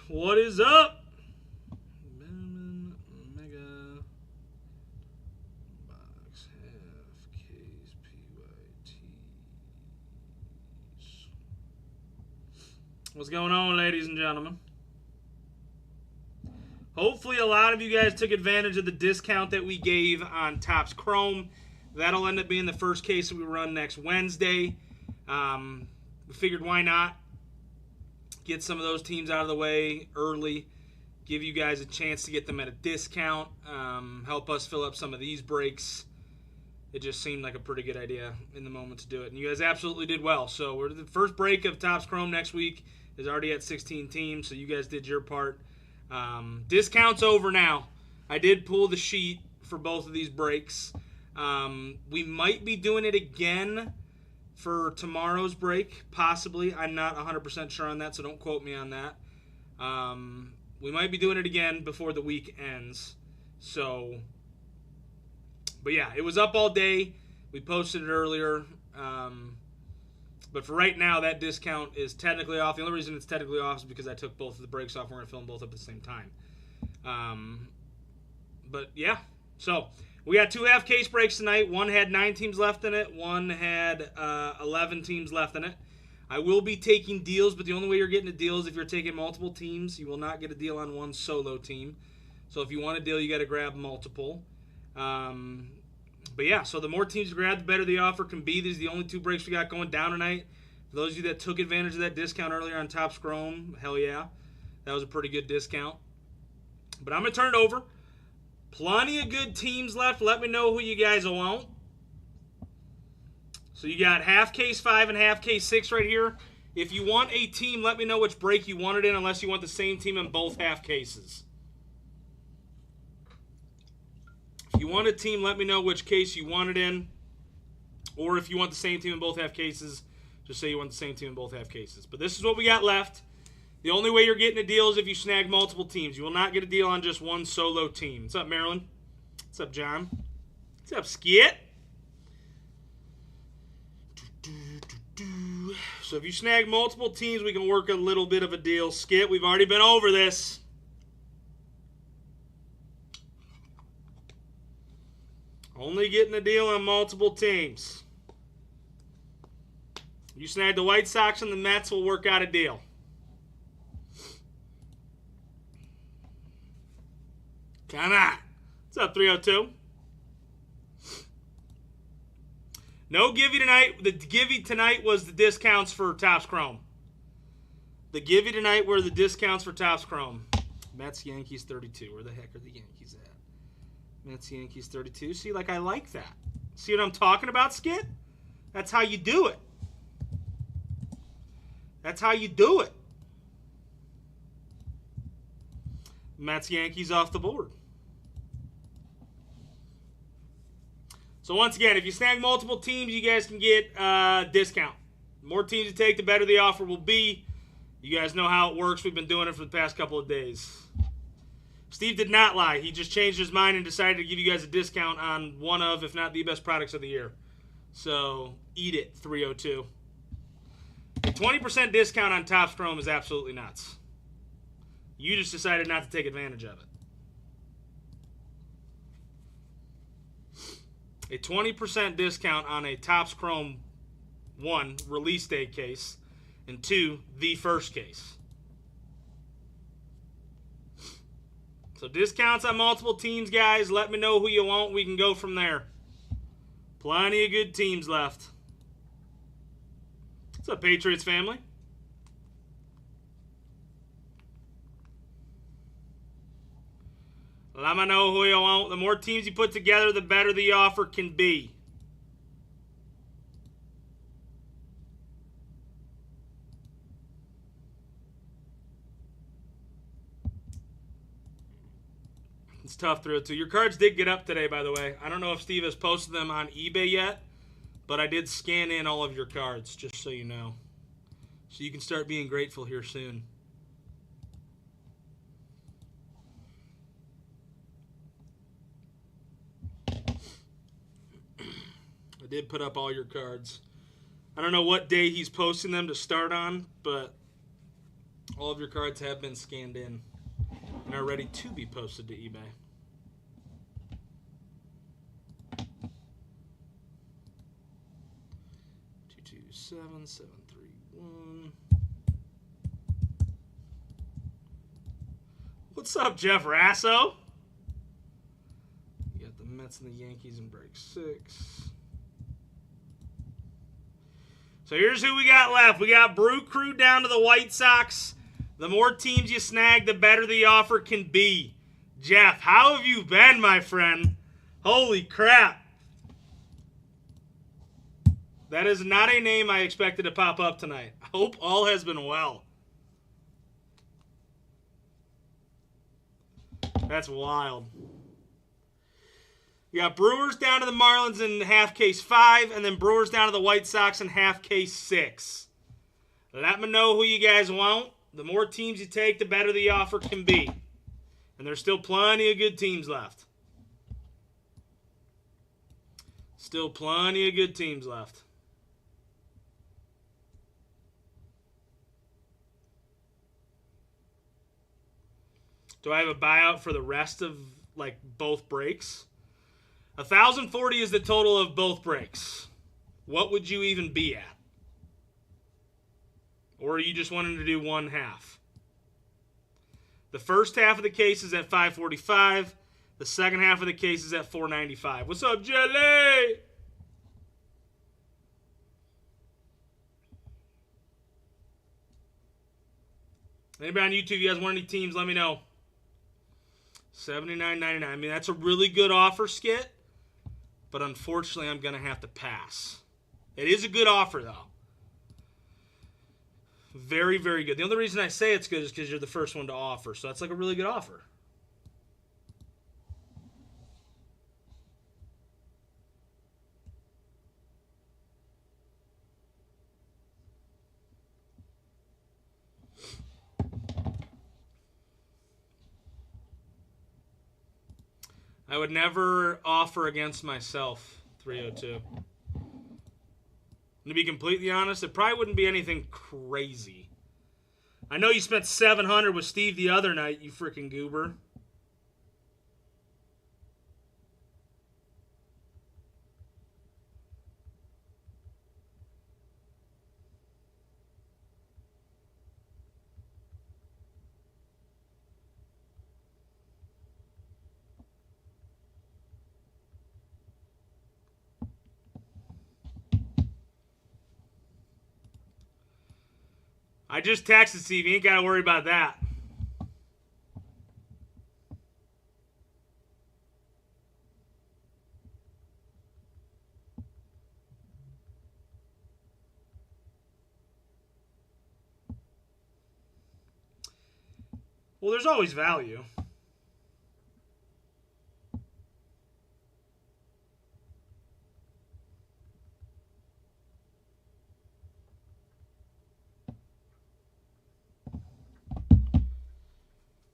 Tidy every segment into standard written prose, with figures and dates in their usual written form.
What is up? Bowman, Mega Box half case PYTs. What's going on, ladies and gentlemen? Hopefully, a lot of you guys took advantage of the discount that we gave on Topps Chrome. That'll end up being the first case that we run next Wednesday. We figured why not get some of those teams out of the way early, give you guys a chance to get them at a discount, help us fill up some of these breaks. It just seemed like a pretty good idea in the moment to do it. And you guys absolutely did well. So we're the first break of Topps Chrome next week is already at 16 teams, so you guys did your part. Discount's over now. I did pull the sheet for both of these breaks. We might be doing it again for tomorrow's break, possibly. I'm not 100% sure on that, so don't quote me on that. We might be doing it again before the week ends. So, but yeah, it was up all day. We posted it earlier. But for right now, that discount is technically off. The only reason it's technically off is because I took both of the breaks off. We're going to film both up at the same time. But yeah, so we got two half case breaks tonight. One had 9 teams left in it. One had 11 teams left in it. I will be taking deals, but the only way you're getting a deal is if you're taking multiple teams. You will not get a deal on one solo team. So if you want a deal, you got to grab multiple. But yeah, so the more teams you grab, the better the offer can be. These are the only 2 breaks we got going down tonight. For those of you that took advantage of that discount earlier on Topps Chrome, hell yeah. That was a pretty good discount. But I'm going to turn it over. Plenty of good teams left. Let me know who you guys want. So you got half case 5 and half case 6 right here. If you want a team, let me know which break you want it in, unless you want the same team in both half cases. If you want a team, let me know which case you want it in. Or if you want the same team in both half cases, just say you want the same team in both half cases. But this is what we got left. The only way you're getting a deal is if you snag multiple teams. You will not get a deal on just one solo team. What's up, Marilyn? What's up, John? What's up, Skit? So if you snag multiple teams, we can work a little bit of a deal. Skit, we've already been over this. Only getting a deal on multiple teams. You snag the White Sox and the Mets, we'll work out a deal. Come on. What's up, 302? No givey tonight. The givey tonight was the discounts for Topps Chrome. The givey tonight were the discounts for Topps Chrome. Mets, Yankees, 32. Where the heck are the Yankees at? Mets, Yankees, 32. See, like, I like that. See what I'm talking about, Skit? That's how you do it. That's how you do it. Mets, Yankees off the board. So once again, if you snag multiple teams, you guys can get a discount. The more teams you take, the better the offer will be. You guys know how it works. We've been doing it for the past couple of days. Steve did not lie. He just changed his mind and decided to give you guys a discount on one of, if not the best products of the year. So eat it, 302. A 20% discount on Topps Chrome is absolutely nuts. You just decided not to take advantage of it. A 20% discount on a Topps Chrome 1 release date case and 2 the first case. So discounts on multiple teams, guys. Let me know who you want. We can go from there. Plenty of good teams left. What's up, Patriots family? Let me know who you want. The more teams you put together, the better the offer can be. It's tough, 302. Your cards did get up today, by the way. I don't know if Steve has posted them on eBay yet, but I did scan in all of your cards, just so you know. So you can start being grateful here soon. I did put up all your cards. I don't know what day he's posting them to start on, but All of your cards have been scanned in and are ready to be posted to eBay. Two two 7 7 3 1. What's up, Jeff Rasso? You got the Mets and the Yankees in break 6. So here's who we got left. We got Brew Crew down to the White Sox. The more teams you snag, the better the offer can be. Jeff, how have you been, my friend? Holy crap. That is not a name I expected to pop up tonight. I hope all has been well. That's wild. We got Brewers down to the Marlins in half case 5, and then Brewers down to the White Sox in half case 6. Let me know who you guys want. The more teams you take, the better the offer can be. And there's still plenty of good teams left. Still plenty of good teams left. Do I have a buyout for the rest of, like, both breaks? 1,040 is the total of both breaks. What would you even be at? Or are you just wanting to do one half? The first half of the case is at 545. The second half of the case is at 495. What's up, Jelly? Anybody on YouTube, you guys want any teams, let me know. $79.99. I mean, that's a really good offer, Skit. But unfortunately, I'm going to have to pass. It is a good offer, though. Very, very good. The only reason I say it's good is because you're the first one to offer. So that's like a really good offer. I would never offer against myself, 302. To be completely honest, it probably wouldn't be anything crazy. I know you spent $700 with Steve the other night, you freaking goober. I just texted Steve. You ain't got to worry about that. Well, there's always value.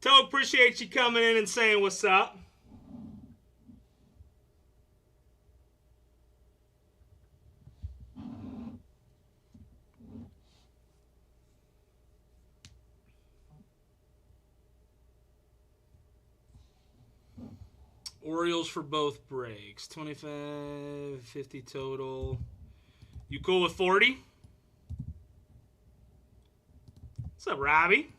Toad, appreciate you coming in and saying what's up. Orioles for both breaks. 25, 50 total. You cool with 40? What's up, Robbie?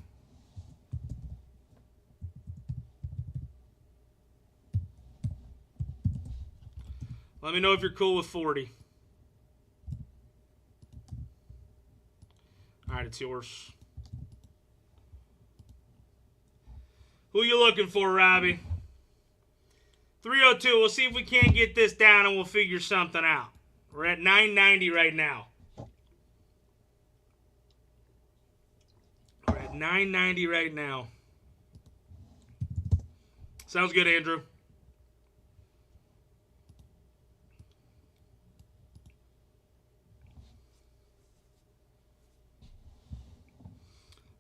Let me know if you're cool with 40. All right, it's yours. Who you looking for, Robbie? 302. We'll see if we can't get this down and we'll figure something out. We're at 990 right now. We're at 990 right now. Sounds good, Andrew.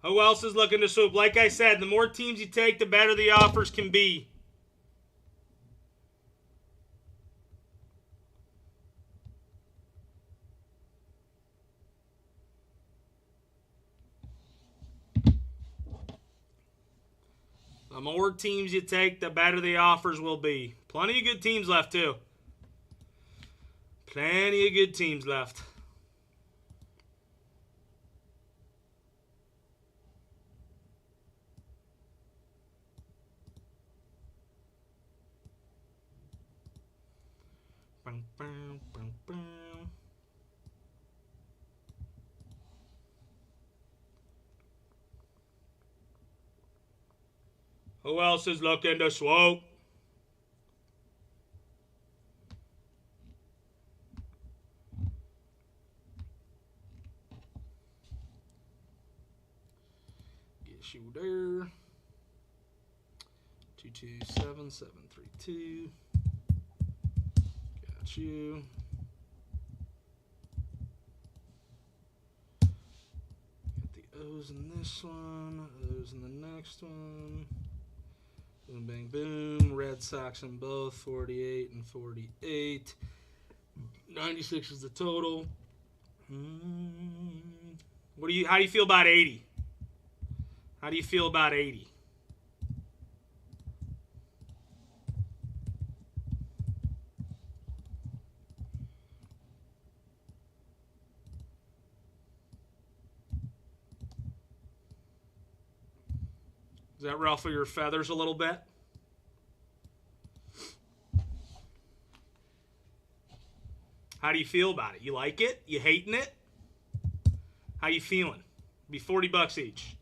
Who else is looking to swoop? Like I said, the more teams you take, the better the offers can be. more teams you take, the better the offers will be. Plenty of good teams left, too. Plenty of good teams left. Bang, bang, bang, bang. Who else is looking to swoop? Get you there. 227732. Got you. Got the O's in this one, O's in the next one. Boom, bang, boom. Red Sox in both, 48 and 48. 96 is the total. How do you feel about 80? How do you feel about 80? Does that ruffle your feathers a little bit? How do you feel about it? You like it? You hating it? How you feeling? Be $40 each.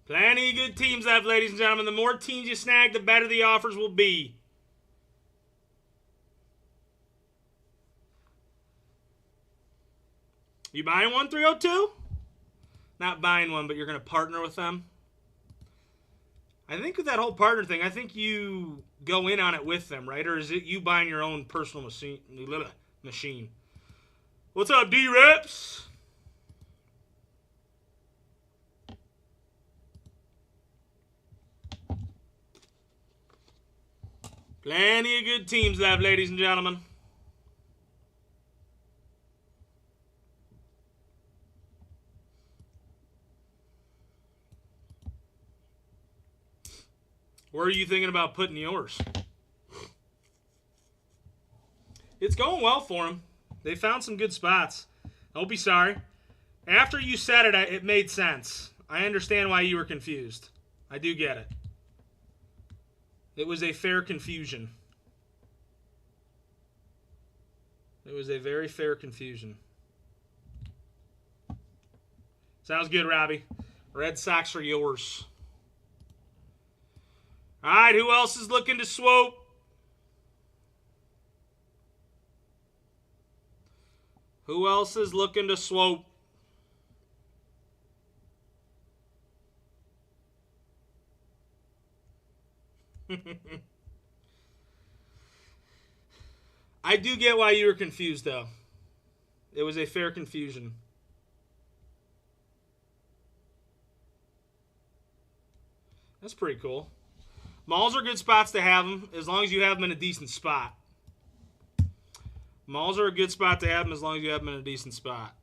Plenty of good teams left, ladies and gentlemen. The more teams you snag, the better the offers will be. You buying one, 302? Not buying one, but you're going to partner with them? I think with that whole partner thing, I think you go in on it with them, right? Or is it you buying your own personal machine? What's up, D-Reps? Plenty of good teams left, ladies and gentlemen. Where are you thinking about putting yours? It's going well for them. They found some good spots. Don't be sorry. After you said it, it made sense. I understand why you were confused. I do get it. It was a fair confusion. It was a very fair confusion. Sounds good, Robbie. Red Sox are yours. All right, who else is looking to swoop? Who else is looking to swoop? I do get why you were confused, though. It was a fair confusion. That's pretty cool. Malls are good spots to have them as long as you have them in a decent spot. Malls are a good spot to have them as long as you have them in a decent spot.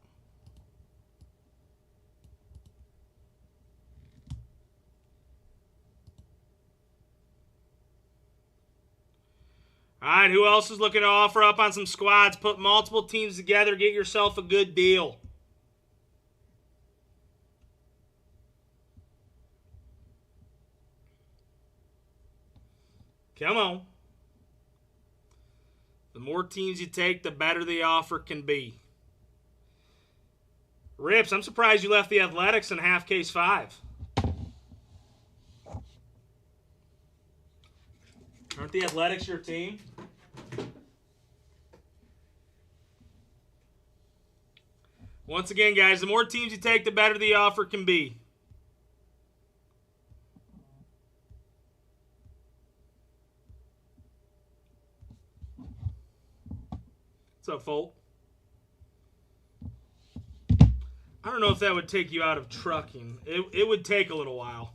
All right, who else is looking to offer up on some squads? Put multiple teams together, get yourself a good deal. Come on. The more teams you take, the better the offer can be. Rips, I'm surprised you left the Athletics in half case 5. Aren't the Athletics your team? Once again, guys, the more teams you take, the better the offer can be. What's up, Folt? I don't know if that would take you out of trucking. It would take a little while.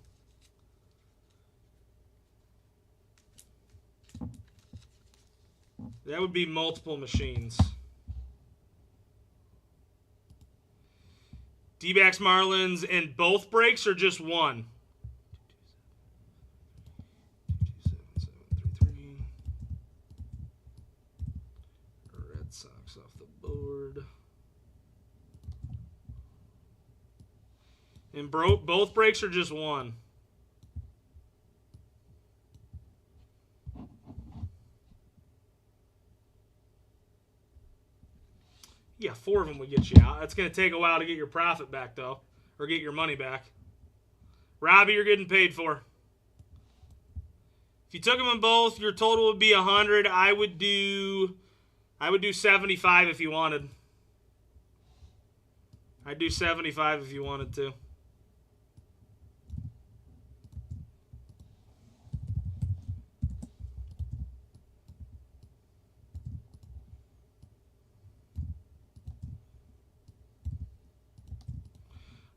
That would be multiple machines. D-backs, Marlins, and both breaks or just one? 27733. Red Sox off the board. And both breaks are just one. Yeah, 4 of them would get you out. That's going to take a while to get your profit back, though. Or get your money back. Robbie, you're getting paid for. If you took them in both, your total would be 100. I would do 75 if you wanted. I'd do 75 if you wanted to.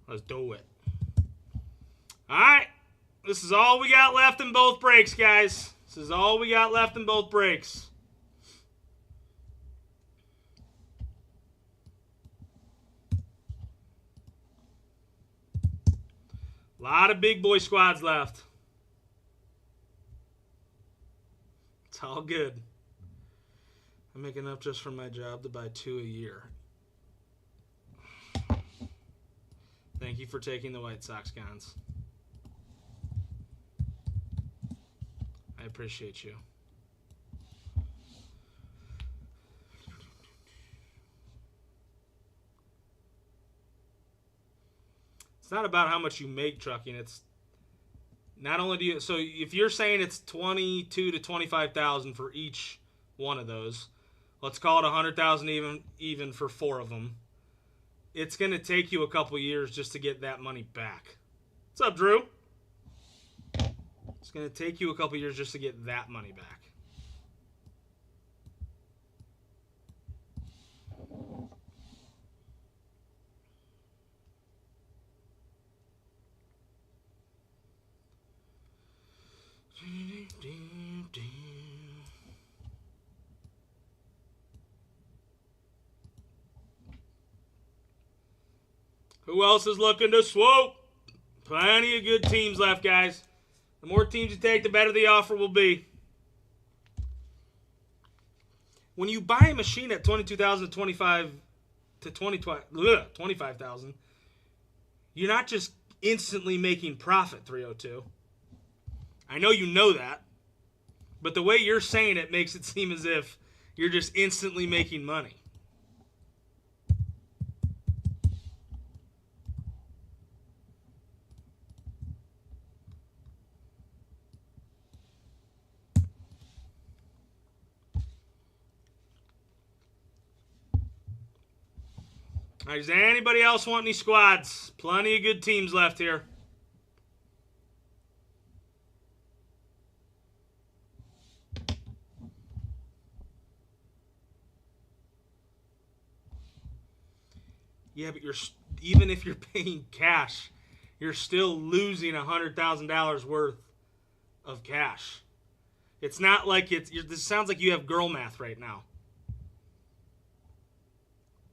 Let's do it. All right. This is all we got left in both breaks, guys. This is all we got left in both breaks. A lot of big boy squads left. It's all good. I'm making enough just for my job to buy 2 a year. Thank you for taking the White Sox, Gons. I appreciate you. It's not about how much you make trucking. It's not only do you. So if you're saying it's 22 to 25,000 for each one of those, let's call it 100,000 even for 4 of them. It's going to take you a couple years just to get that money back. What's up, Drew? It's going to take you a couple years just to get that money back. Who else is looking to swoop? Plenty of good teams left, guys. The more teams you take, the better the offer will be. When you buy a machine at $22,000 to $25,000, you're not just instantly making profit, 302. I know you know that, but the way you're saying it makes it seem as if you're just instantly making money. All right, does anybody else want any squads? Plenty of good teams left here. Yeah, but even if you're paying cash, you're still losing $100,000 worth of cash. It's not like this sounds like you have girl math right now.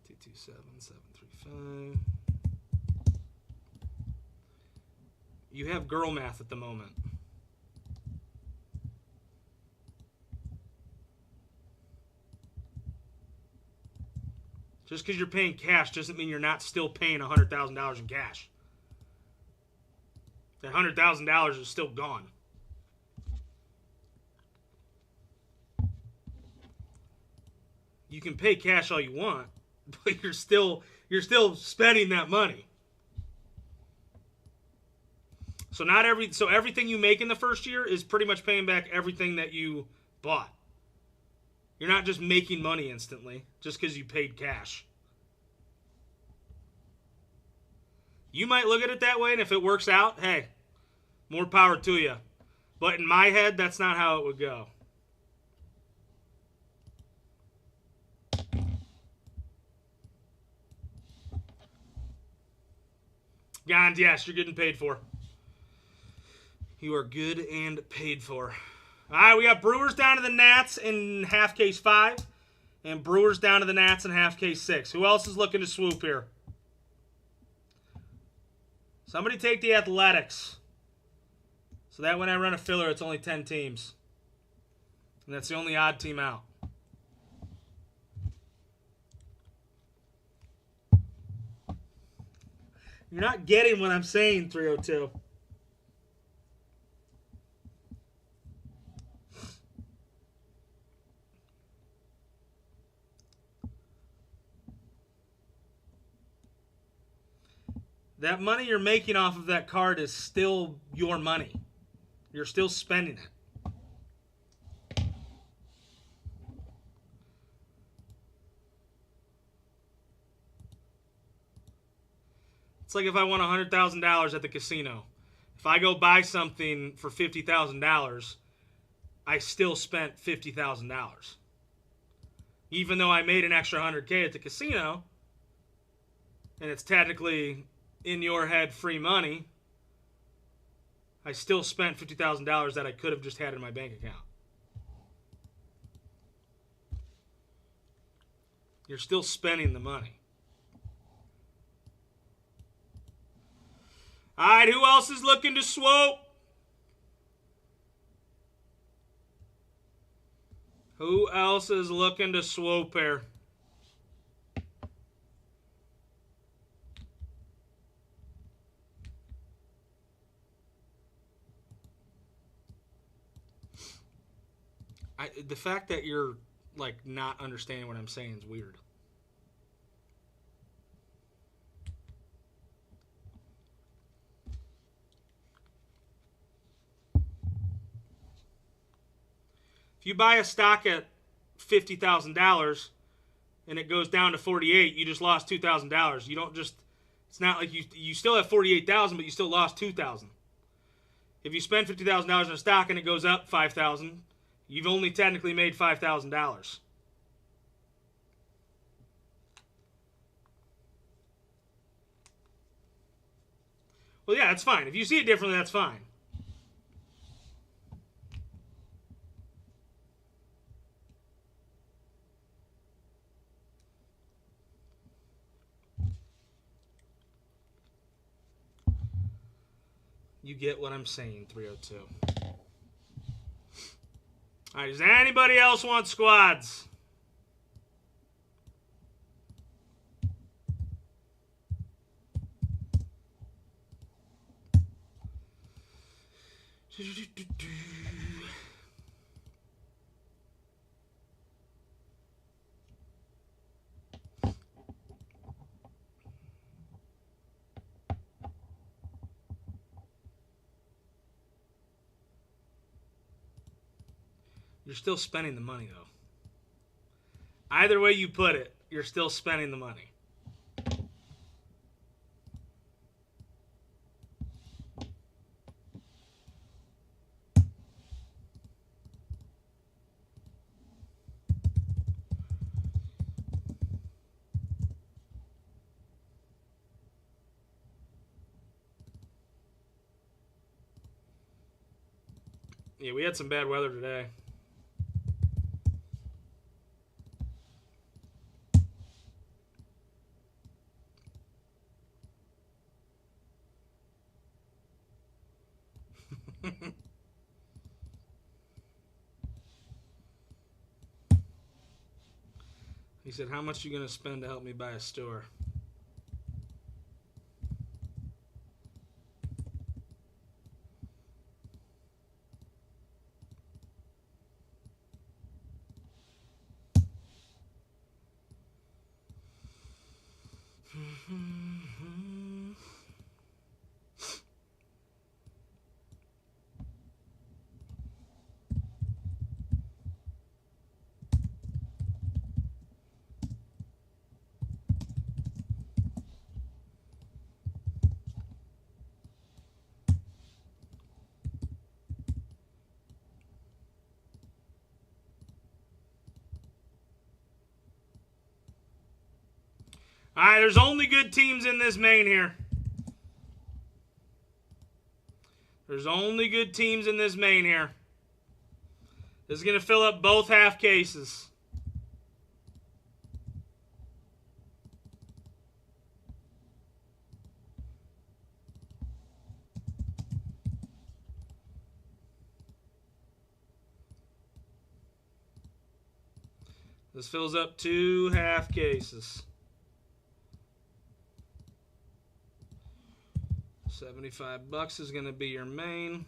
227,735. You have girl math at the moment. Just because you're paying cash doesn't mean you're not still paying $100,000 in cash. That $100,000 is still gone. You can pay cash all you want, but you're still spending that money. So everything you make in the first year is pretty much paying back everything that you bought. You're not just making money instantly just because you paid cash. You might look at it that way, and if it works out, hey, more power to you. But in my head, that's not how it would go. Gons, yes, you're getting paid for. You are good and paid for. All right, we got Brewers down to the Nats in half case 5. And Brewers down to the Nats in half case 6. Who else is looking to swoop here? Somebody take the Athletics. So that when I run a filler, it's only 10 teams. And that's the only odd team out. You're not getting what I'm saying, 302. That money you're making off of that card is still your money. You're still spending it. It's like if I won $100,000 at the casino. If I go buy something for $50,000, I still spent $50,000. Even though I made an extra $100K at the casino, and it's technically in your head free money, I still spent $50,000 that I could have just had in my bank account. You're still spending the money. All right, who else is looking to swoop? Who else is looking to swoop here? The fact that you're like not understanding what I'm saying is weird. If you buy a stock at $50,000 and it goes down to 48, you just lost $2,000. You don't just, it's not like you still have 48,000, but you still lost 2,000. If you spend $50,000 in a stock and it goes up 5,000, you've only technically made $5,000. Well, yeah, that's fine. If you see it differently, that's fine. You get what I'm saying, 302. All right, does anybody else want squads? You're still spending the money, though. Either way you put it, you're still spending the money. Yeah, we had some bad weather today. He said, how much are you going to spend to help me buy a store? All right, there's only good teams in this main here. There's only good teams in this main here. This is going to fill up both half cases. This fills up 2 half cases. 75 bucks is going to be your main.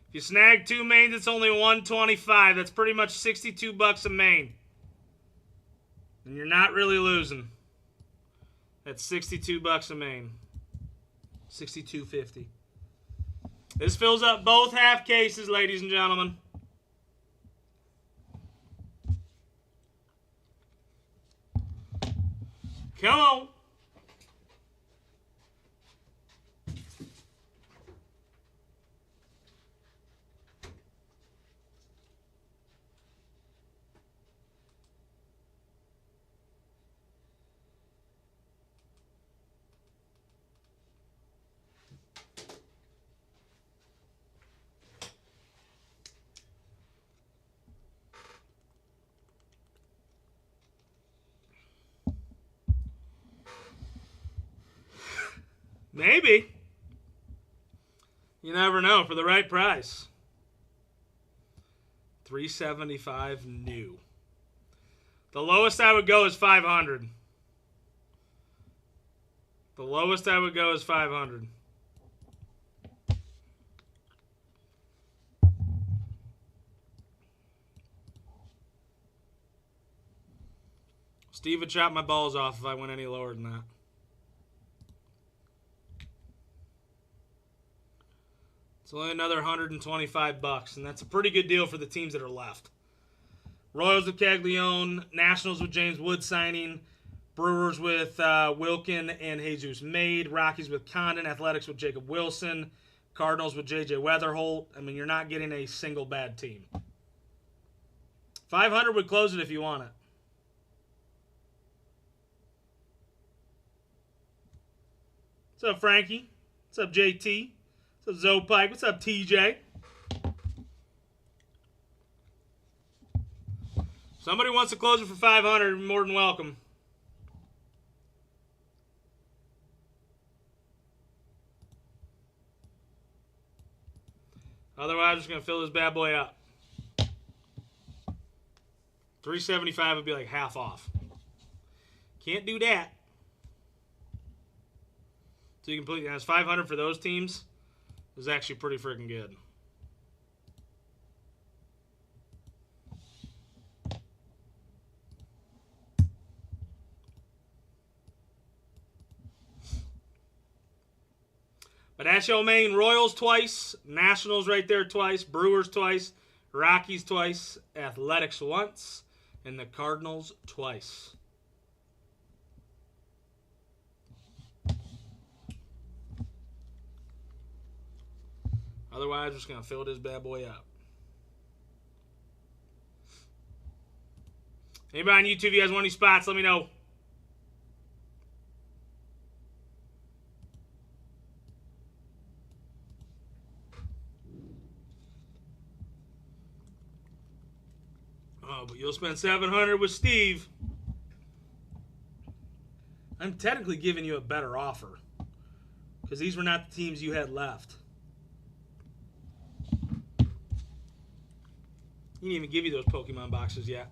If you snag 2 mains, it's only $125. That's pretty much 62 bucks a main. And you're not really losing. That's 62 bucks a main. 62.50. This fills up both half cases, ladies and gentlemen. Come on. Maybe. You never know, for the right price. $375 new. The lowest I would go is $500. The lowest I would go is $500. Steve would chop my balls off if I went any lower than that. It's only another 125 bucks, and that's a pretty good deal for the teams that are left. Royals with Caglione, Nationals with James Wood signing, Brewers with Wilkin and Jesus Made, Rockies with Condon, Athletics with Jacob Wilson, Cardinals with J.J. Weatherholt. I mean, you're not getting a single bad team. 500 would close it if you want it. What's up, Frankie? What's up, JT? What's up, Zoe Pike? What's up, TJ? Somebody wants to close it for 500, more than welcome. Otherwise, I'm just going to fill this bad boy up. $375 would be like half off. Can't do that. So you completely, that's 500 for those teams. Is actually pretty freaking good. But that's your main. Royals twice, Nationals right there twice, Brewers twice, Rockies twice, Athletics once, and the Cardinals twice. Otherwise, we're just going to fill this bad boy up. Anybody on YouTube, you guys want any spots, let me know. Oh, but you'll spend $700 with Steve. I'm technically giving you a better offer because these were not the teams you had left. He didn't even give you those Pokemon boxes yet.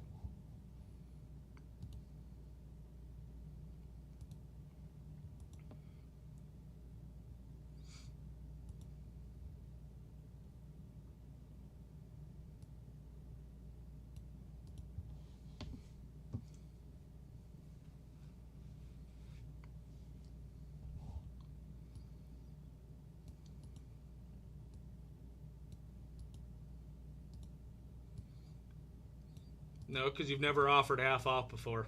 No, because you've never offered half off before.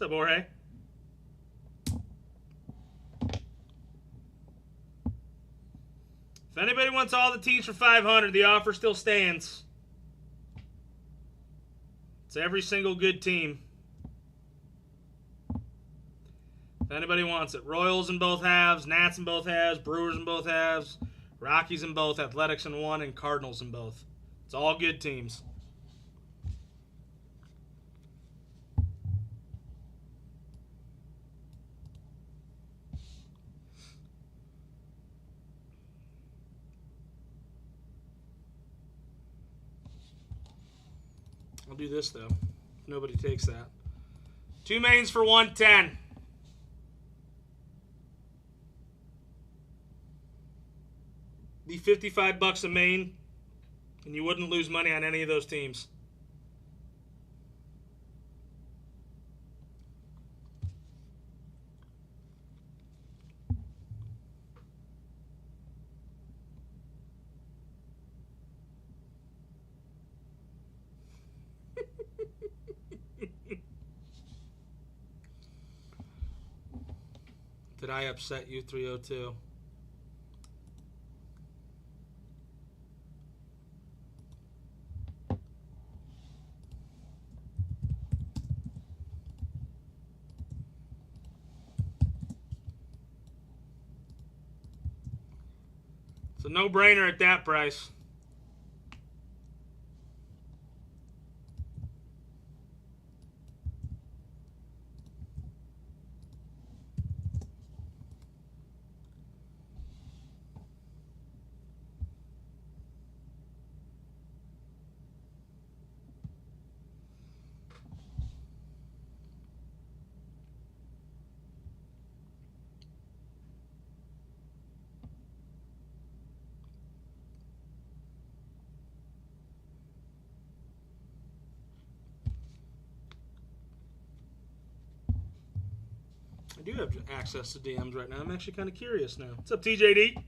What's up, Jorge? If anybody wants all the teams for $500, the offer still stands. It's every single good team. If anybody wants it. Royals in both halves, Nats in both halves, Brewers in both halves, Rockies in both, Athletics in one, and Cardinals in both. It's all good teams. I'll do this, though. If nobody takes that. 2 mains for 110. Be $55 a main, and you wouldn't lose money on any of those teams. Did I upset you, 302? It's a no-brainer at that price. I do have access to DMs right now. I'm actually kind of curious now. What's up, TJD?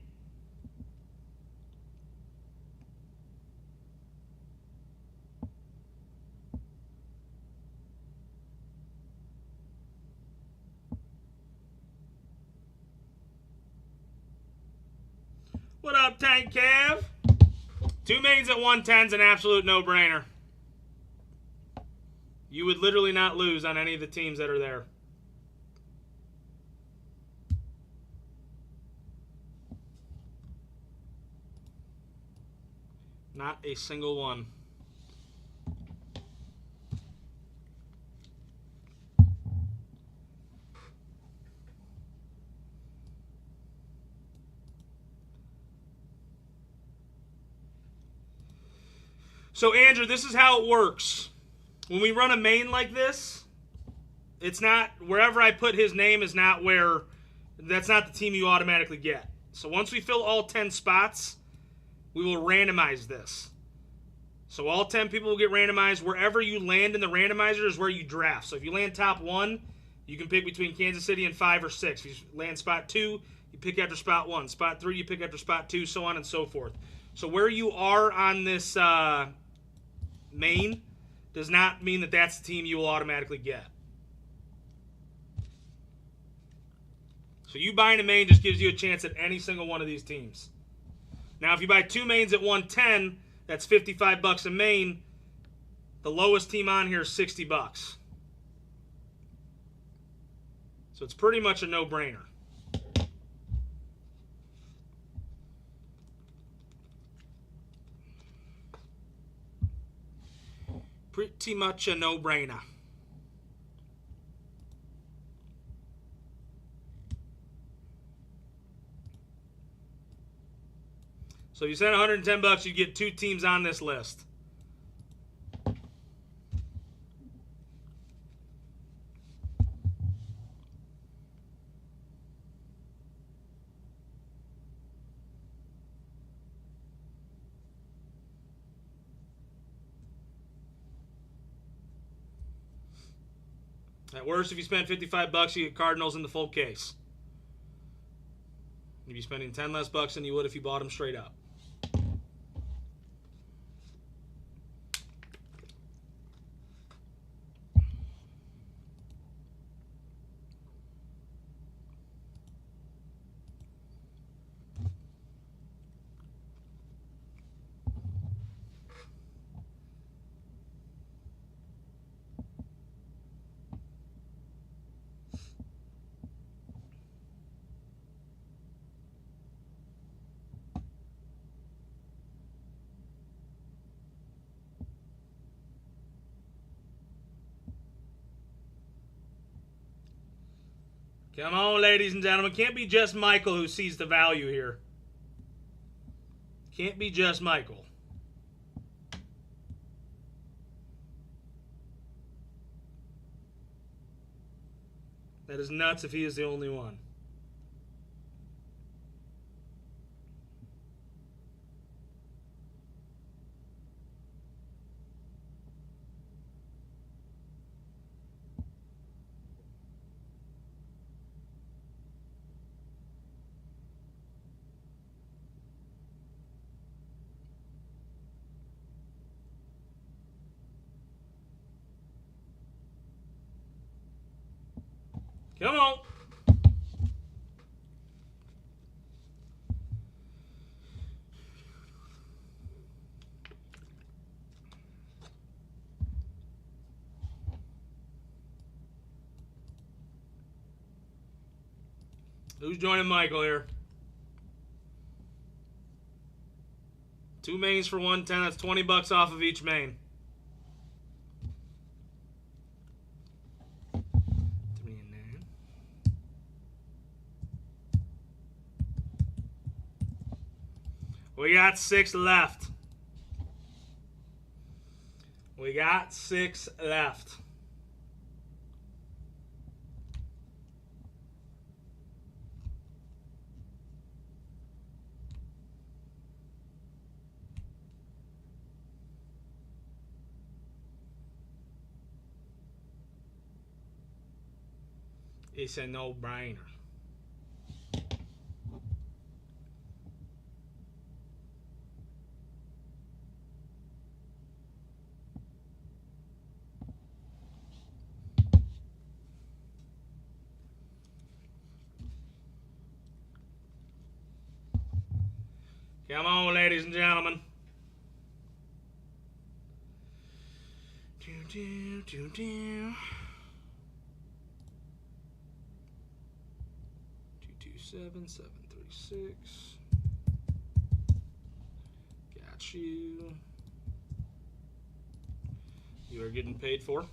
What up, Tank Cav? 2 mains at 110's an absolute no-brainer. You would literally not lose on any of the teams that are there. Not a single one. So, Andrew, this is how it works. When we run a main like this, it's not, wherever I put his name is not where, that's not the team you automatically get. So once we fill all 10 spots, we will randomize this. So all 10 people will get randomized. Wherever you land in the randomizer is where you draft. So if you land top 1, you can pick between Kansas City and 5 or 6. If you land spot 2, you pick after spot 1. Spot 3, you pick after spot 2, so on and so forth. So where you are on this main does not mean that that's the team you will automatically get. So you buying a main just gives you a chance at any single one of these teams. Now, if you buy 2 mains at 110, that's $55 a main. The lowest team on here is $60. So it's pretty much a no-brainer. Pretty much a no-brainer. So if you spend $110, you get 2 teams on this list. At worst, if you spend $55, you get Cardinals in the full case. You'd be spending 10 less bucks than you would if you bought them straight up. Come on, ladies and gentlemen. Can't be just Michael who sees the value here. Can't be just Michael. That is nuts if he is the only one. Come on. Who's joining Michael here? 2 mains for 110. That's $20 off of each main. 3 and 9. We got 6 left. We got 6 left. It's a no-brainer. Come on, ladies and gentlemen. Do, do, do, do. 227-736. Got you. You are getting paid for.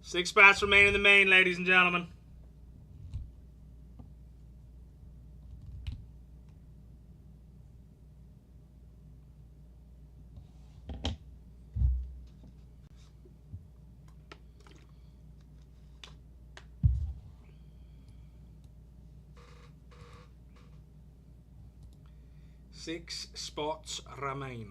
Six spots remain in the main, ladies and gentlemen. Six spots remain.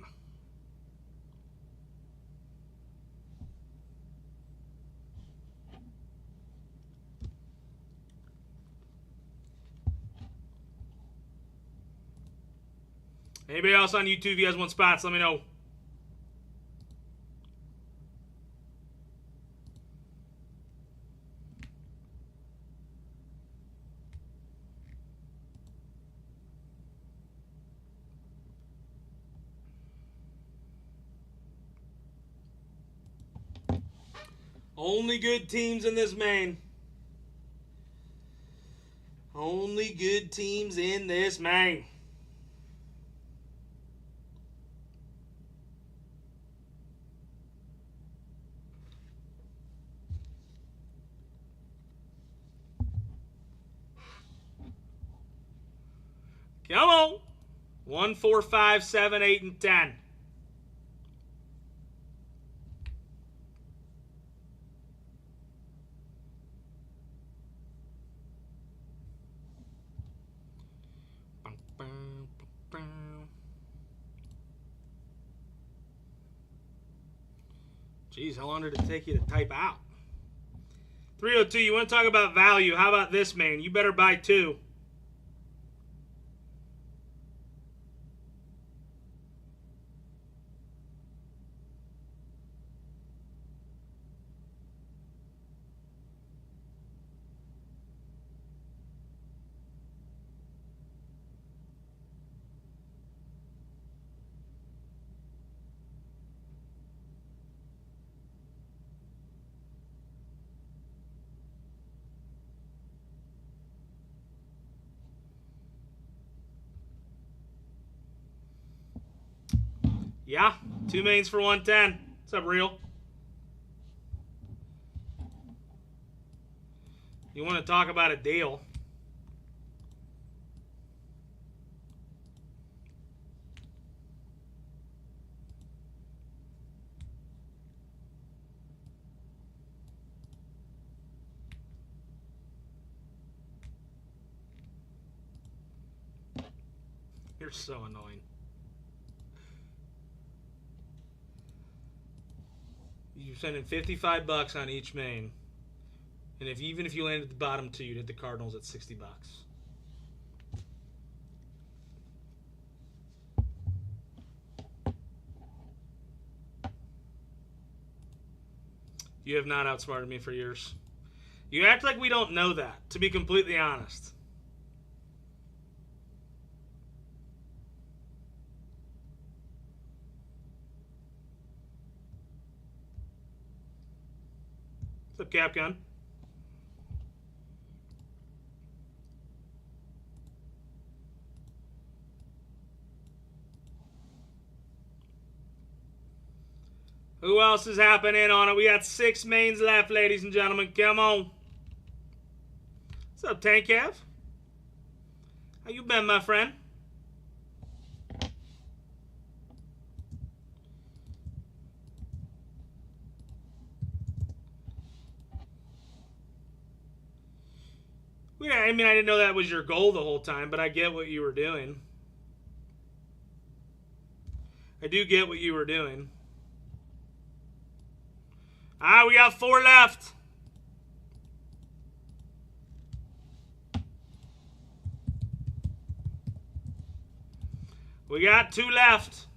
Anybody else on YouTube, if you guys want spots, let me know. Only good teams in this main. Only good teams in this main. Come on. 1, 4, 5, 7, 8, and 10. Jeez, how long did it take you to type out? 302, you want to talk about value? How about this, man? You better buy 2. Yeah, 2 mains for 110. What's up, Real? You want to talk about a deal? You're so annoying. You're spending $55 on each main. And even if you landed at the bottom two, you'd hit the Cardinals at $60. You have not outsmarted me for years. You act like we don't know that, to be completely honest. What's up, Capcom? Who else is happening on it? We got 6 mains left, ladies and gentlemen. Come on. What's up, Tank Cav? How you been, my friend? Yeah, I mean, I didn't know that was your goal the whole time, but I get what you were doing. I do get what you were doing. We got 4 left. We got 2 left.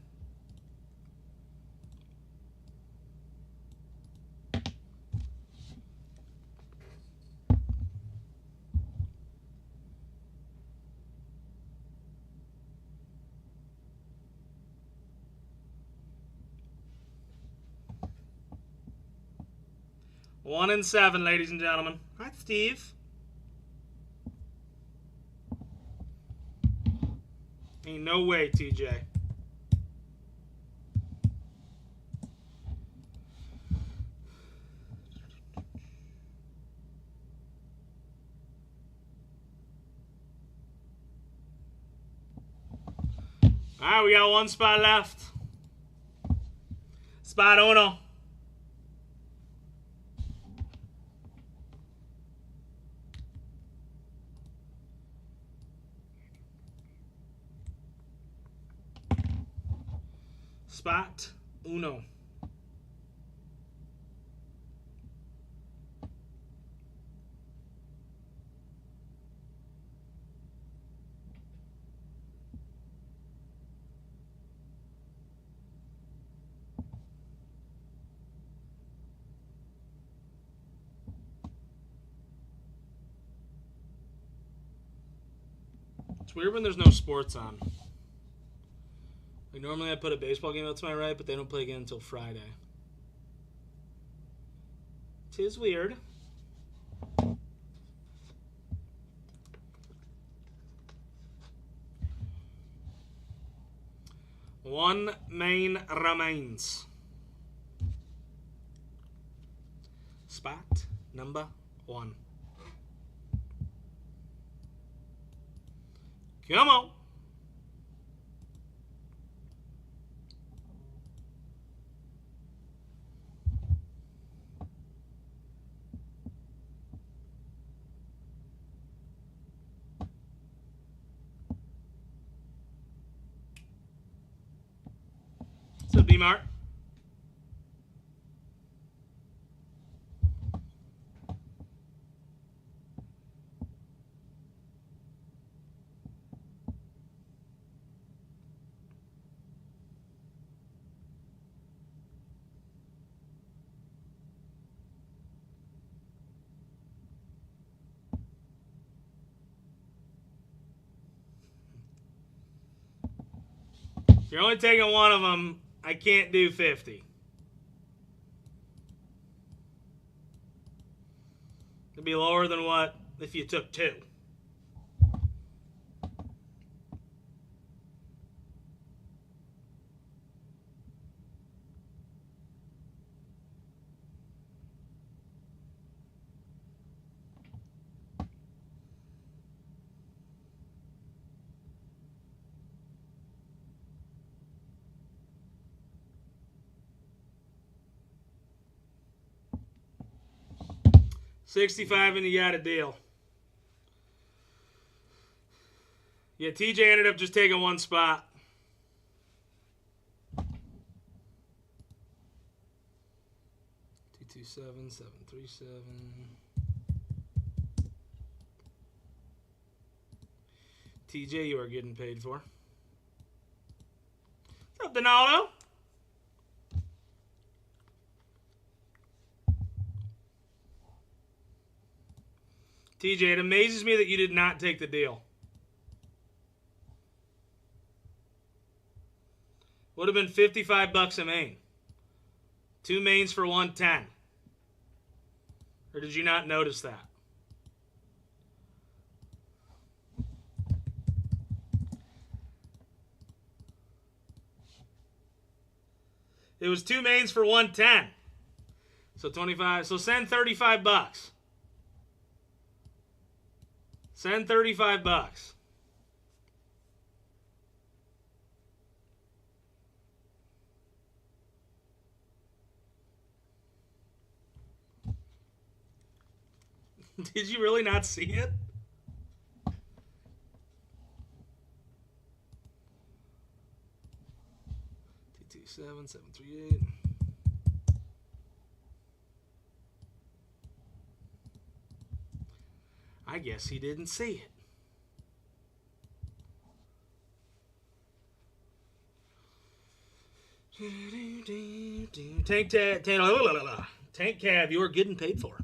One and 7, ladies and gentlemen. Hi, Steve. Ain't no way, TJ. All right, we got 1 spot left. Spot uno. Spot uno. It's weird when there's no sports on. Like normally I put a baseball game out to my right, but they don't play again until Friday. Tis weird. One main remains. Spot number 1. Come on. What's up, B-Mart? If you're only taking one of them, I can't do 50. It'd be lower than what if you took 2. 65 and you got a deal. Yeah, TJ ended up just taking one spot. Two 737. TJ, you are getting paid for. What's up, Donaldo? TJ, it amazes me that you did not take the deal. Would have been $55 a main. 2 mains for 110. Or did you not notice that? It was 2 mains for 110. So 25. So send $35. Send $35. Did you really not see it? T27-738. I guess he didn't see it. Tank Cab, you're getting paid for.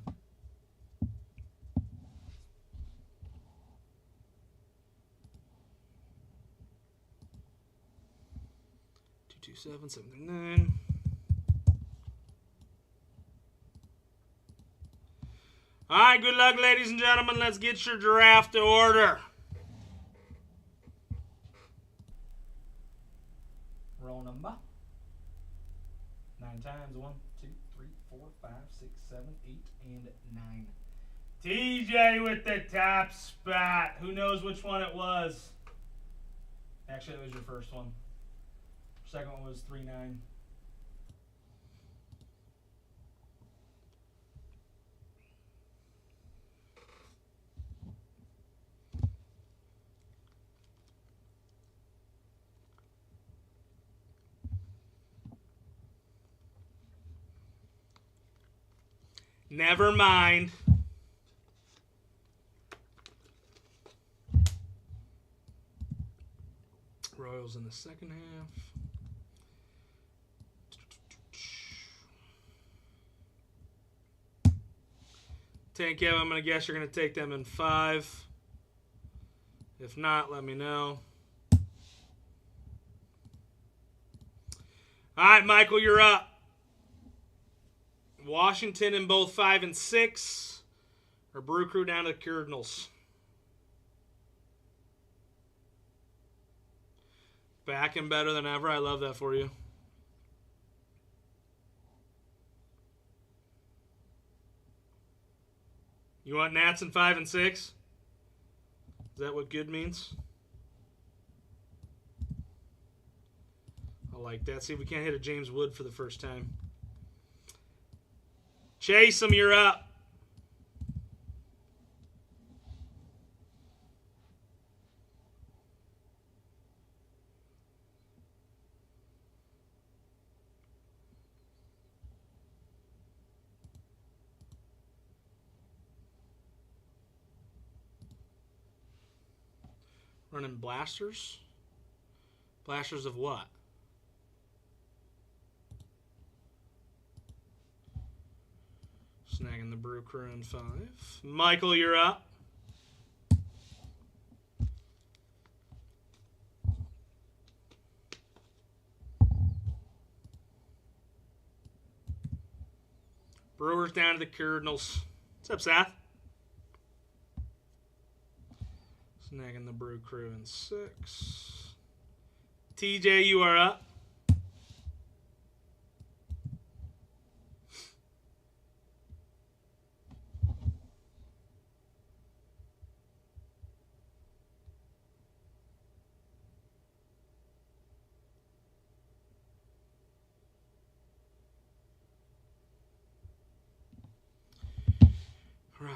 Seven, 739. All right, good luck, ladies and gentlemen. Let's get your draft to order. Roll number. 9 times. 1, 2, 3, 4, 5, 6, 7, 8, and 9. TJ with the top spot. Who knows which one it was? Actually, it was your first one. Second one was 3-9. Never mind. Royals in the second half. Tank Cab, I'm going to guess you're going to take them in 5. If not, let me know. All right, Michael, you're up. Washington in both 5 and 6. Or Brew Crew down to the Cardinals. Back and better than ever. I love that for you. You want Nats in 5 and 6? Is that what good means? I like that. See if we can't hit a James Wood for the first time. Chase him, you're up. Running blasters? Blasters of what? Snagging the Brew Crew in 5. Michael, you're up. Brewers down to the Cardinals. What's up, Seth? Snagging the Brew Crew in 6. TJ, you are up.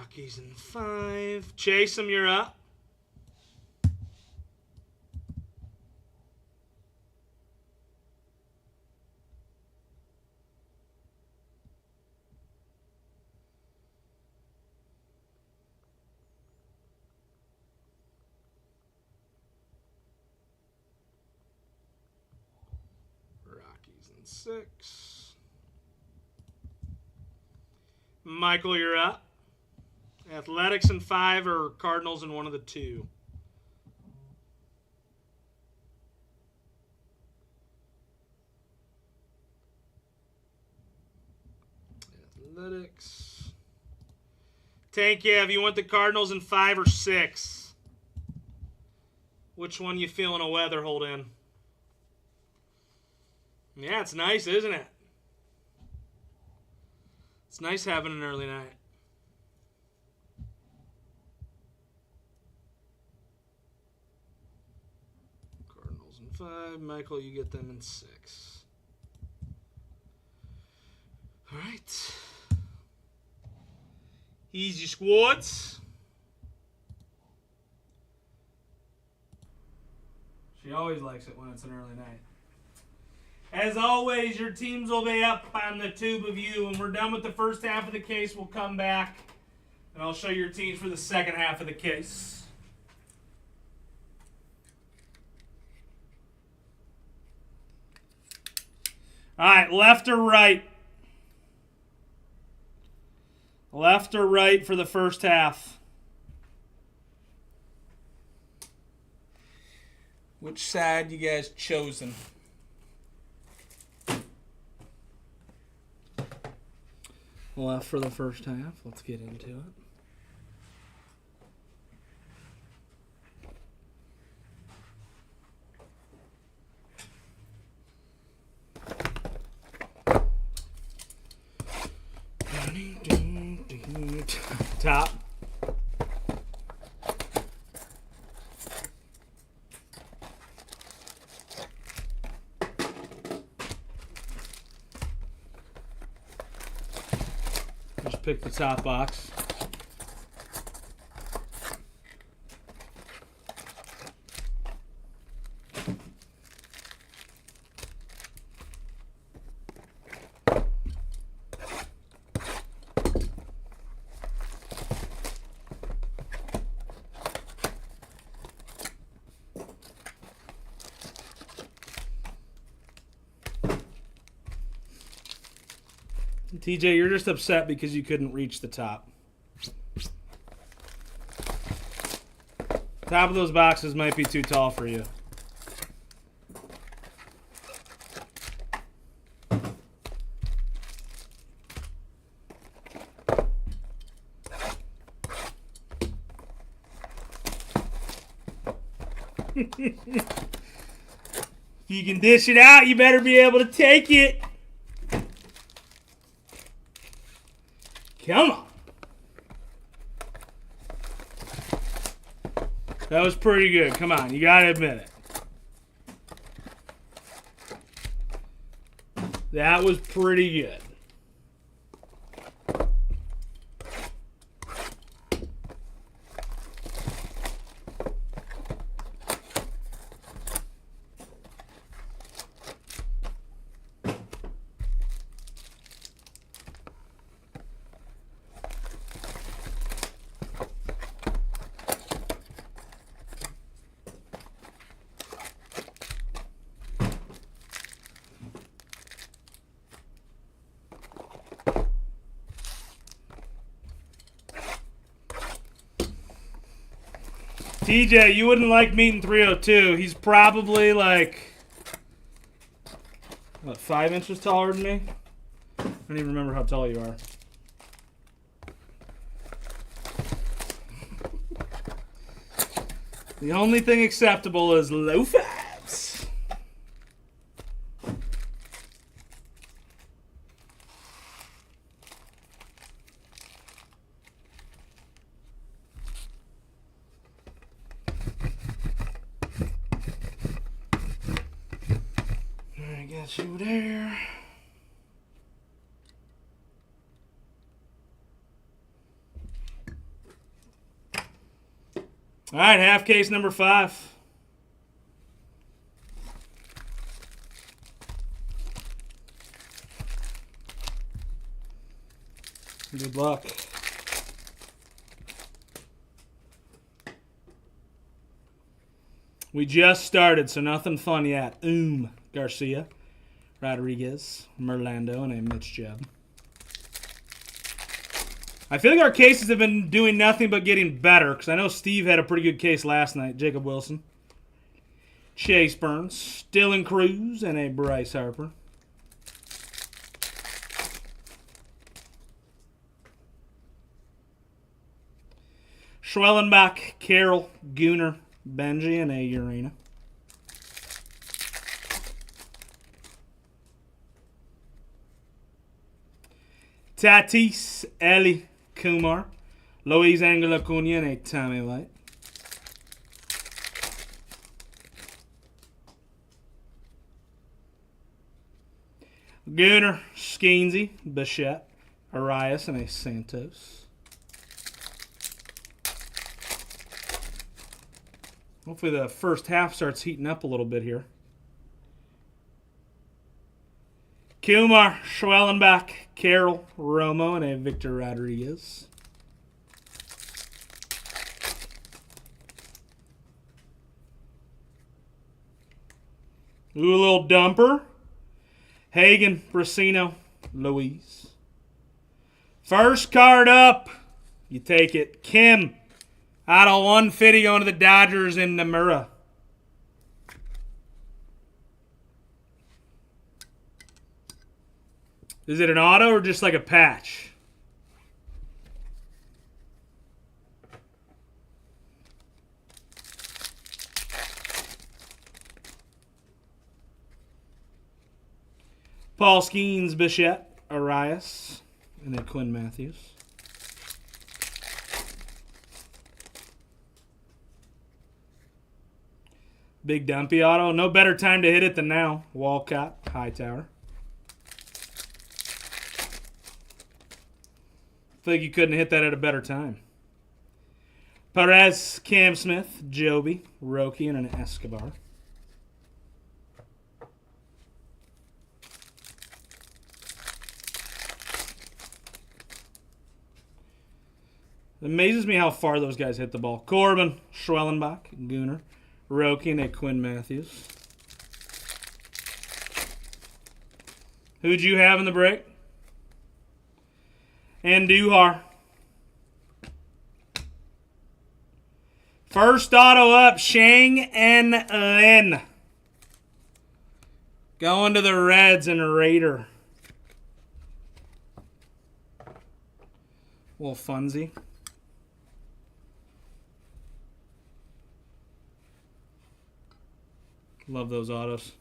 Rockies in 5. Chase them, you're up. Rockies in 6. Michael, you're up. Athletics in 5 or Cardinals in one of the 2? Athletics. Tank, yeah, if you want the Cardinals in 5 or 6. Which one you feeling a weather hold in? Yeah, it's nice, isn't it? It's nice having an early night. Cardinals in 5. Michael, you get them in 6. All right. Easy squads. She always likes it when it's an early night. As always, your teams will be up on the tube of you. When we're done with the first half of the case, we'll come back, and I'll show your teams for the second half of the case. All right, left or right? Left or right for the first half? Which side you guys chosen? Left for the first half. Let's get into it. Top. Just pick the top box. TJ, you're just upset because you couldn't reach the top. Top of those boxes might be too tall for you. If you can dish it out, you better be able to take it. Come on. That was pretty good. Come on, you gotta admit it. That was pretty good. TJ, you wouldn't like meeting 302. He's probably like, what, 5 inches taller than me? I don't even remember how tall you are. The only thing acceptable is low 5s. Alright, got you there. All right, half case number 5. Good luck. We just started, so nothing fun yet. Garcia, Rodriguez, Merlando, and a Mitch Jeb. I feel like our cases have been doing nothing but getting better, because I know Steve had a pretty good case last night. Jacob Wilson, Chase Burns, Dylan Cruz, and a Bryce Harper. Schwellenbach, Carroll, Gooner, Benji, and a Urena. Tatis, Eli, Kumar, Luis Angel Acuna, and a Tommy White. Gooner, Skeensy, Bichette, Arias, and a Santos. Hopefully the first half starts heating up a little bit here. Kumar, Schwellenbach, Carroll, Romo, and a Victor Rodriguez. Ooh, a little dumper. Hagen, Brasino, Luis. First card up. You take it. Kim, out of 150 going to the Dodgers in Nomura. Is it an auto or just like a patch? Paul Skeens, Bichette, Arias, and then Quinn Matthews. Big dumpy auto. No better time to hit it than now. Walcott, Hightower. I think you couldn't hit that at a better time. Perez, Cam Smith, Joby, Roki, and an Escobar. It amazes me how far those guys hit the ball. Corbin, Schwellenbach, Gooner, Roki, and a Quinn Matthews. Who'd you have in the break? And Duhar. First auto up, Shang and Lin. Going to the Reds and Raider. Little funsy. Love those autos.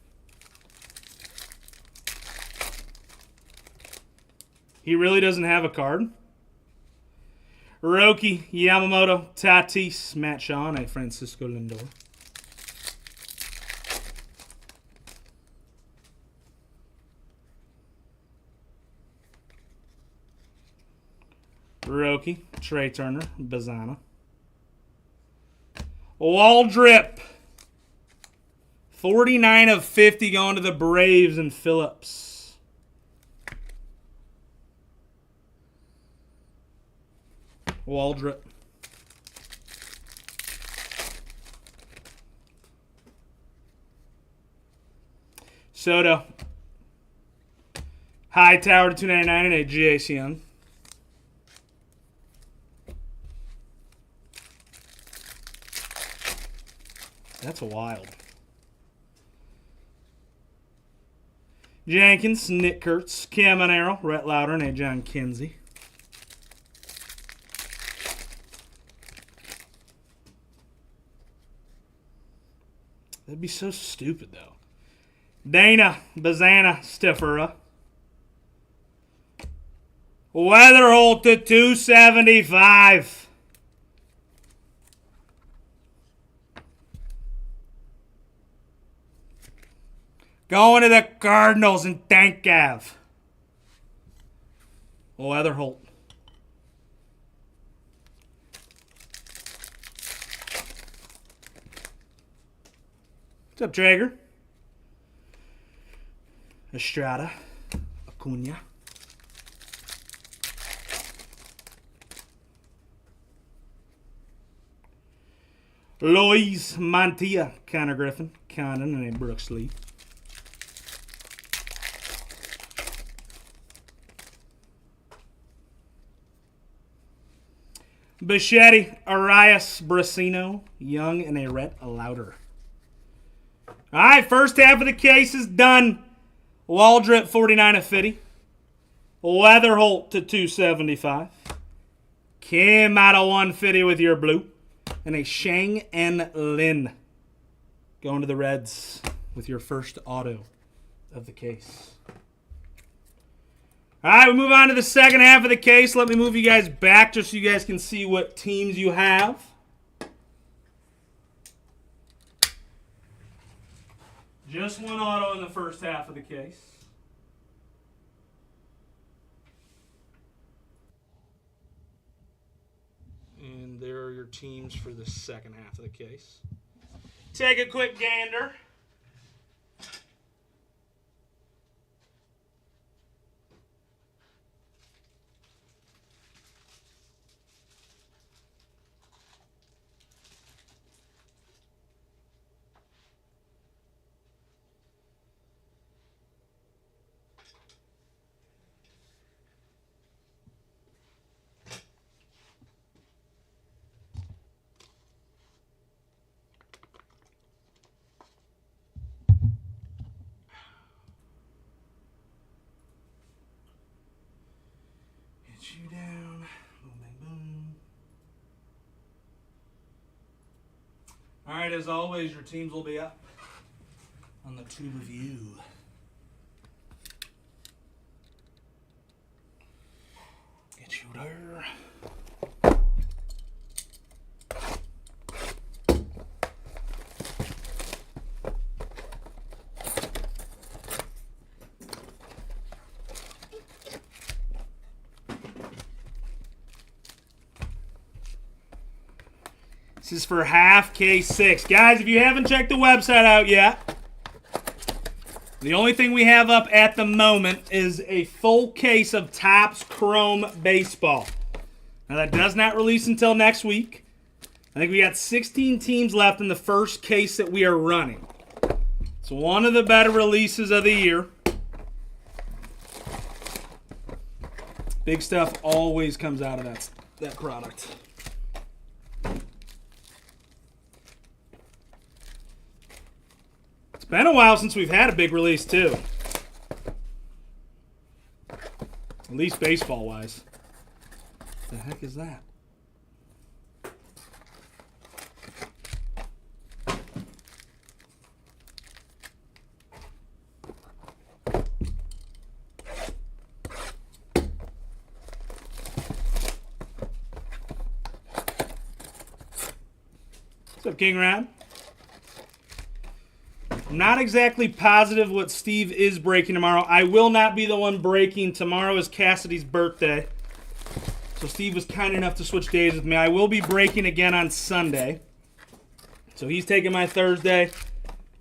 He really doesn't have a card. Roki, Yamamoto, Tatis, Matt Shaw, and Francisco Lindor. Roki, Trey Turner, Bazana. Waldrip. 49 of 50 going to the Braves and Phillips. Waldrip. Soto. Hightower to 299 and a J.C. Young. That's wild. Jenkins, Nick Kurtz, Caminero, Rhett Lauder, and a John Kinsey. That'd be so stupid, though. Dana, Bazana, Stifera. Weatherholt to 275. Going to the Cardinals and Tank Gav. Weatherholt. What's up, Traeger? Estrada. Acuna. Lois Montilla. Connor Griffin. Conan and a Brooks Lee. Bichetti, Arias, Brasino, Young, and a Rhett Louder. All right, first half of the case is done. Waldrop, 49 of 50. Weatherholt to 275. Kim out of 150 with your blue. And a Shang and Lin going to the Reds with your first auto of the case. All right, we move on to the second half of the case. Let me move you guys back just so you guys can see what teams you have. Just one auto in the first half of the case. And there are your teams for the second half of the case. Take a quick gander. You down. Boom, bang, boom. All right, as always, your teams will be up on the tube of you. Get you there. This is for half K6. Guys, if you haven't checked the website out yet, the only thing we have up at the moment is a full case of Topps Chrome Baseball. Now, that does not release until next week. I think we got 16 teams left in the first case that we are running. It's one of the better releases of the year. Big stuff always comes out of that product. It's been a while since we've had a big release, too. At least baseball-wise. What the heck is that? What's up, King Rad? I'm not exactly positive what Steve is breaking tomorrow. I will not be the one breaking. Tomorrow is Cassidy's birthday. So Steve was kind enough to switch days with me. I will be breaking again on Sunday. So he's taking my Thursday.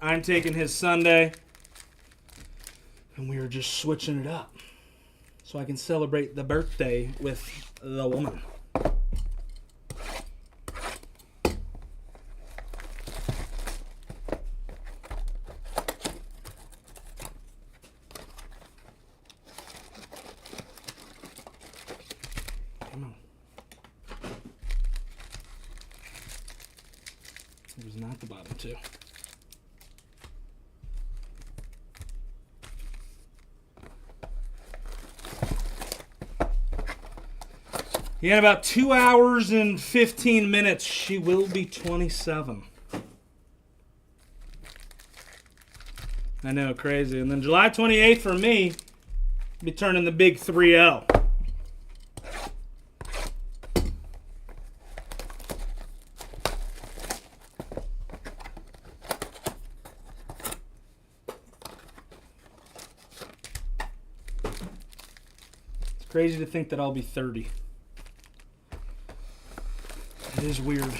I'm taking his Sunday. And we are just switching it up. So I can celebrate the birthday with the woman. It was not the bottom two. Yeah, in about 2 hours and 15 minutes, she will be 27. I know, crazy. And then July 28th for me, be turning the big 3-0. Crazy to think that I'll be 30. It is weird.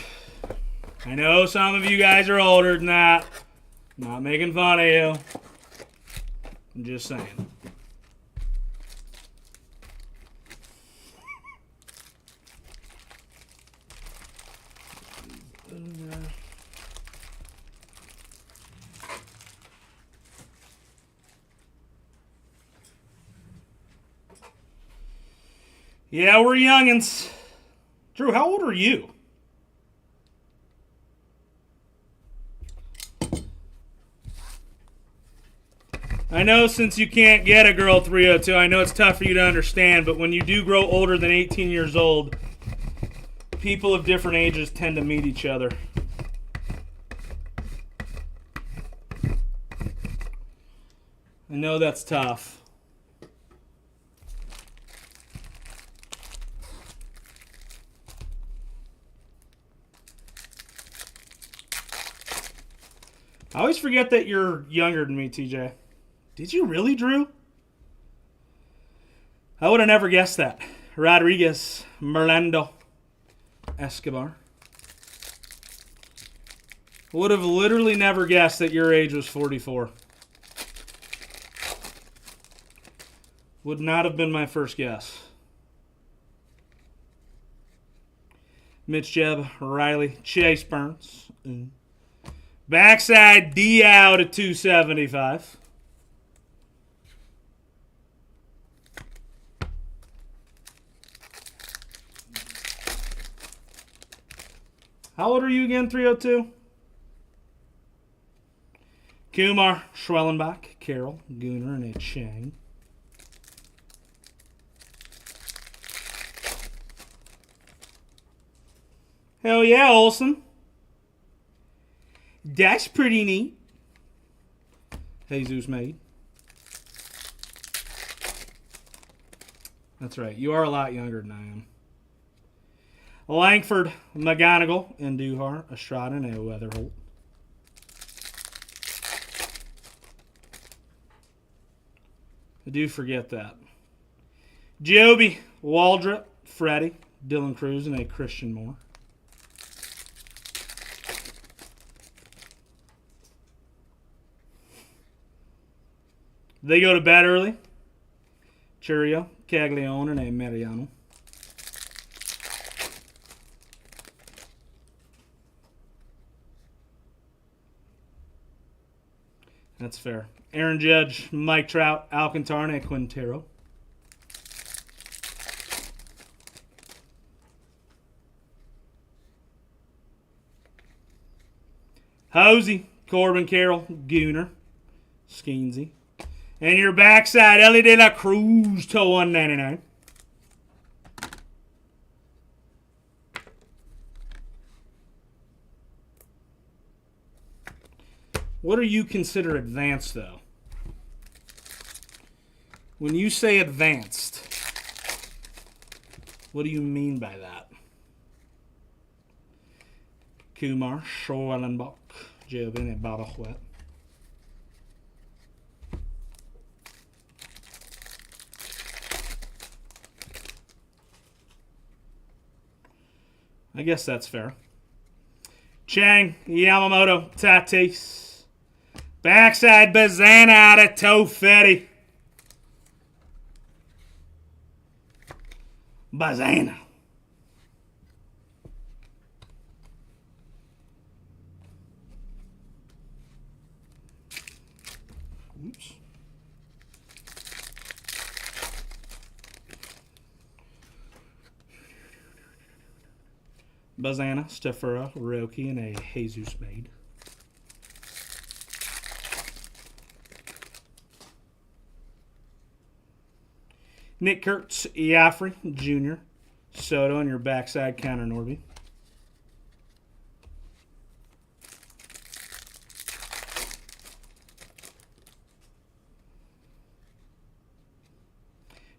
I know some of you guys are older than that. Not making fun of you. I'm just saying. Yeah, we're youngins. Drew, how old are you? I know since you can't get a girl 302, I know it's tough for you to understand, but when you do grow older than 18 years old, people of different ages tend to meet each other. I know that's tough. I always forget that you're younger than me, TJ. Did you really, Drew? I would have never guessed that. Rodriguez, Merlando, Escobar. Would have literally never guessed that your age was 44. Would not have been my first guess. Mitch Jebb, Riley, Chase Burns. Backside D out at 275. How old are you again, 302? Kumar, Schwellenbach, Carroll, Gooner, and a Chang. Hell yeah, Olsen. That's pretty neat. Jesus made. That's right. You are a lot younger than I am. Langford, McGonigal, and Duhar, Estrada, and a Weatherholt. I do forget that. Joby, Waldrop, Freddie, Dylan Cruz, and a Christian Moore. They go to bed early. Churio, Caglione, and a Mariano. That's fair. Aaron Judge, Mike Trout, Alcantara, and Quintero. Hosey, Corbin Carroll, Gooner, Skeensy. And your backside, Ellie De La Cruz to 199. What do you consider advanced, though? When you say advanced, what do you mean by that? Kumar, Schwellenbach, Jobin, and Barachwet. I guess that's fair. Chang, Yamamoto, Tatis. Backside Bazana out of Tofetti. Bazana. Oops. Bazana, Stefura, Roki, and a Jesus made. Nick Kurtz, Iafrey Jr., Soto, and your backside counter, Norby.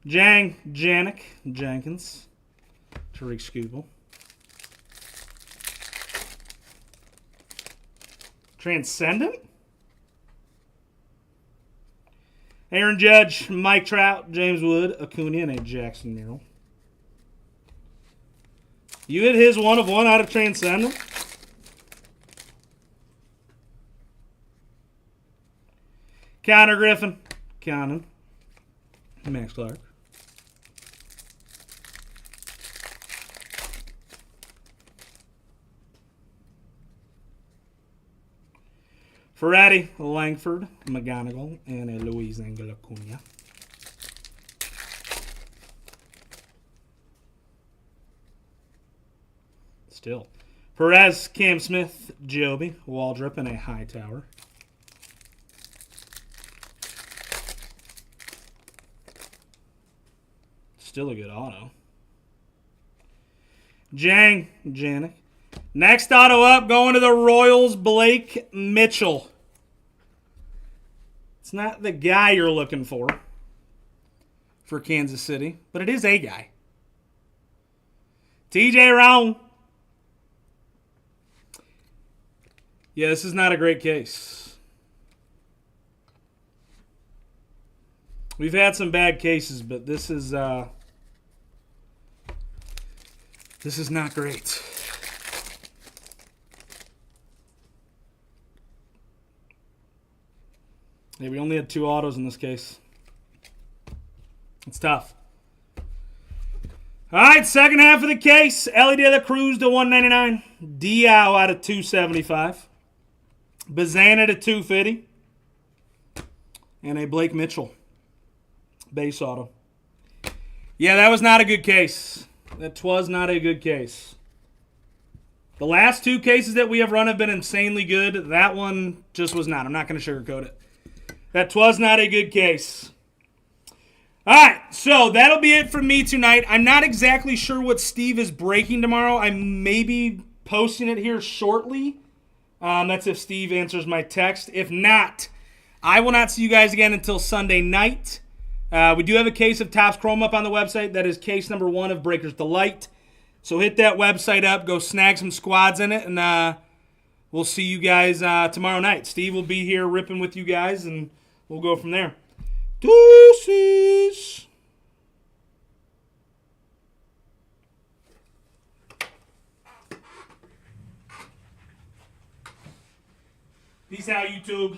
Jang, Janik, Jenkins, Tariq Skubal. Transcendent? Aaron Judge, Mike Trout, James Wood, Acuna, and a Jackson Merrill. You hit his 1 of 1 out of Transcendent? Connor Griffin. Conan. Max Clark. Ferretti, Langford, McGonigal, and a Luis Angel Acuna. Still. Perez, Cam Smith, Joby, Waldrop, and a Hightower. Still a good auto. Janik. Next auto up, going to the Royals, Blake Mitchell. It's not the guy you're looking for Kansas City, but it is a guy. TJ Round. Yeah, this is not a great case. We've had some bad cases, but this is not great. Yeah, we only had 2 autos in this case. It's tough. All right, second half of the case. Ellie De La Cruz to 199. Diao out of 275. Bazana to 250. And a Blake Mitchell base auto. Yeah, that was not a good case. That was not a good case. The last 2 cases that we have run have been insanely good. That one just was not. I'm not going to sugarcoat it. That was not a good case. All right, so that'll be it from me tonight. I'm not exactly sure what Steve is breaking tomorrow. I may be posting it here shortly. That's if Steve answers my text. If not, I will not see you guys again until Sunday night. We do have a case of Topps Chrome up on the website. That is case number 1 of Breaker's Delight. So hit that website up. Go snag some squads in it, and we'll see you guys tomorrow night. Steve will be here ripping with you guys, and we'll go from there. Deuces. Peace out, YouTube.